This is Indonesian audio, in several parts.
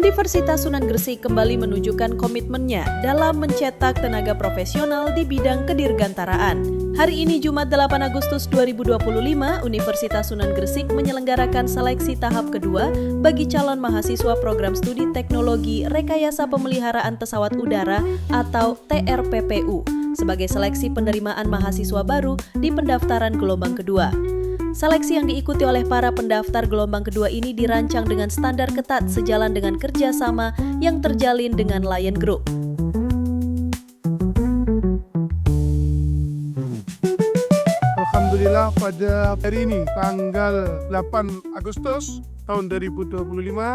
Universitas Sunan Gresik kembali menunjukkan komitmennya dalam mencetak tenaga profesional di bidang kedirgantaraan. Hari ini Jumat 8 Agustus 2025, Universitas Sunan Gresik menyelenggarakan seleksi tahap kedua bagi calon mahasiswa program studi teknologi rekayasa pemeliharaan pesawat udara atau TRPPU sebagai seleksi penerimaan mahasiswa baru di pendaftaran gelombang kedua. Seleksi yang diikuti oleh para pendaftar gelombang kedua ini dirancang dengan standar ketat sejalan dengan kerjasama yang terjalin dengan Lion Group. Alhamdulillah pada hari ini, tanggal 8 Agustus tahun 2025,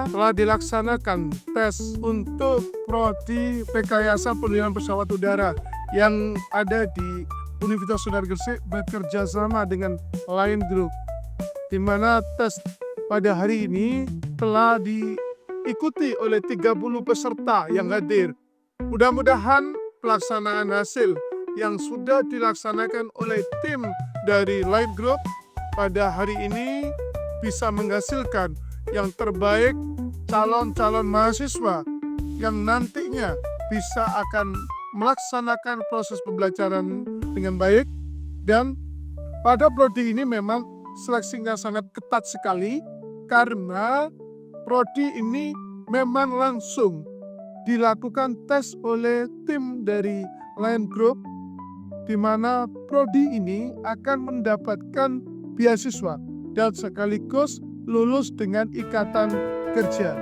telah dilaksanakan tes untuk Prodi Rekayasa Pemeliharaan Pesawat Udara yang ada di Universitas Sunan Gresik bekerja sama dengan Lion Group, di mana tes pada hari ini telah diikuti oleh 30 peserta yang hadir. Mudah-mudahan pelaksanaan hasil yang sudah dilaksanakan oleh tim dari Lion Group pada hari ini bisa menghasilkan yang terbaik calon-calon mahasiswa yang nantinya bisa akan melaksanakan proses pembelajaran dengan baik. Dan pada prodi ini memang seleksinya sangat ketat sekali karena prodi ini memang langsung dilakukan tes oleh tim dari Lion Group, di mana prodi ini akan mendapatkan beasiswa dan sekaligus lulus dengan ikatan kerja.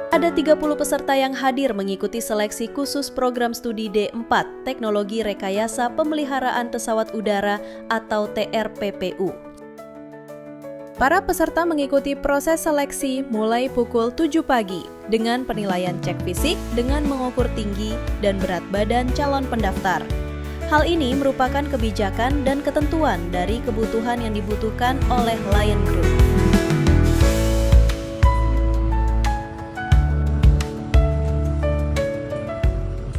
Ada 30 peserta yang hadir mengikuti seleksi khusus program studi D4 Teknologi Rekayasa Pemeliharaan Pesawat Udara atau TRPPU. Para peserta mengikuti proses seleksi mulai pukul 7 pagi dengan penilaian cek fisik dengan mengukur tinggi dan berat badan calon pendaftar. Hal ini merupakan kebijakan dan ketentuan dari kebutuhan yang dibutuhkan oleh Lion Group.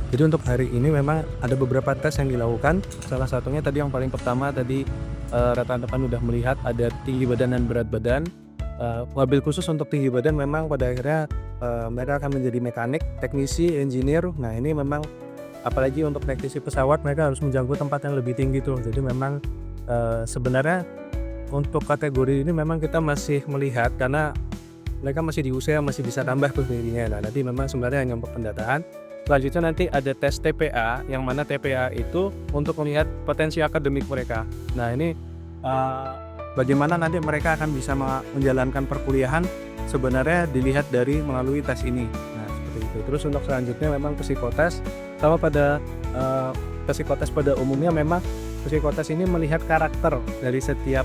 Jadi untuk hari ini memang ada beberapa tes yang dilakukan. Salah satunya tadi yang paling pertama tadi rekan-rekan udah melihat ada tinggi badan dan berat badan. Wabil khusus untuk tinggi badan memang pada akhirnya mereka akan menjadi mekanik, teknisi, engineer. Nah ini memang apalagi untuk teknisi pesawat mereka harus menjangkau tempat yang lebih tinggi tuh. Jadi memang sebenarnya untuk kategori ini memang kita masih melihat karena mereka masih di usia masih bisa tambah tuh tingginya. Nah nanti memang sebenarnya hanya untuk pendataan. Selanjutnya nanti ada tes TPA, yang mana TPA itu untuk melihat potensi akademik mereka. Nah ini bagaimana nanti mereka akan bisa menjalankan perkuliahan sebenarnya dilihat dari melalui tes ini. Nah seperti itu. Terus untuk selanjutnya memang psikotes. Sama pada psikotes pada umumnya memang psikotes ini melihat karakter dari setiap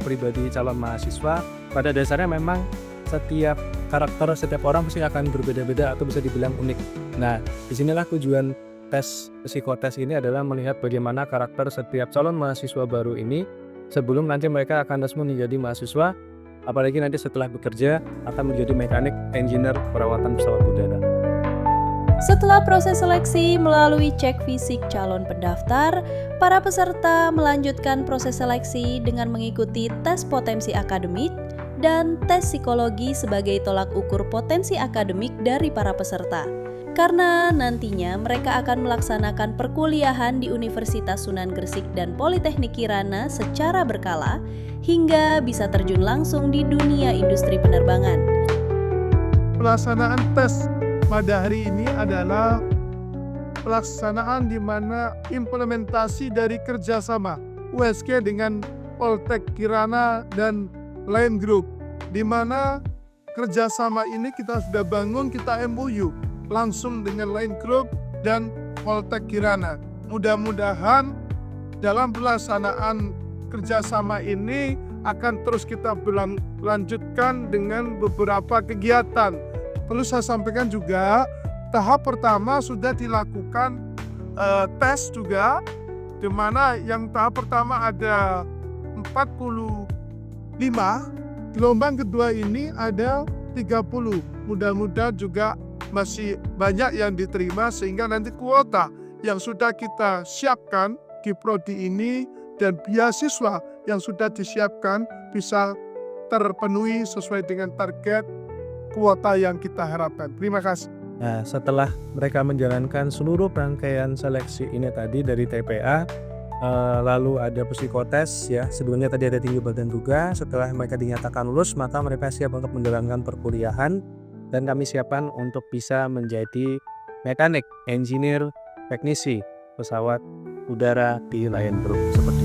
pribadi calon mahasiswa. Pada dasarnya memang setiap karakter setiap orang pasti akan berbeda-beda atau bisa dibilang unik. Nah, disinilah tujuan tes psikotes ini adalah melihat bagaimana karakter setiap calon mahasiswa baru ini sebelum nanti mereka akan resmi menjadi mahasiswa, apalagi nanti setelah bekerja akan menjadi mekanik, engineer, perawatan pesawat udara. Setelah proses seleksi melalui cek fisik calon pendaftar, para peserta melanjutkan proses seleksi dengan mengikuti tes potensi akademik dan tes psikologi sebagai tolak ukur potensi akademik dari para peserta. Karena nantinya mereka akan melaksanakan perkuliahan di Universitas Sunan Gresik dan Politeknik Kirana secara berkala hingga bisa terjun langsung di dunia industri penerbangan. Pelaksanaan tes pada hari ini adalah pelaksanaan di mana implementasi dari kerjasama USG dengan Poltek Kirana dan Lion Group, di mana kerjasama ini kita sudah bangun, kita MOU langsung dengan Lion Group dan Poltek Kirana. Mudah-mudahan dalam pelaksanaan kerjasama ini akan terus kita lanjutkan dengan beberapa kegiatan. Perlu saya sampaikan juga, tahap pertama sudah dilakukan tes juga, di mana yang tahap pertama ada 45, gelombang kedua ini ada 30. Mudah-mudahan juga masih banyak yang diterima sehingga nanti kuota yang sudah kita siapkan di prodi ini dan beasiswa yang sudah disiapkan bisa terpenuhi sesuai dengan target kuota yang kita harapkan. Terima kasih. Nah, setelah mereka menjalankan seluruh rangkaian seleksi ini tadi dari TPA, lalu ada psikotes ya, sebelumnya tadi ada tinggi badan juga. Setelah mereka dinyatakan lulus, maka mereka siap untuk menjalankan perkuliahan dan kami siapkan untuk bisa menjadi mekanik, engineer, teknisi pesawat udara di Lion Group.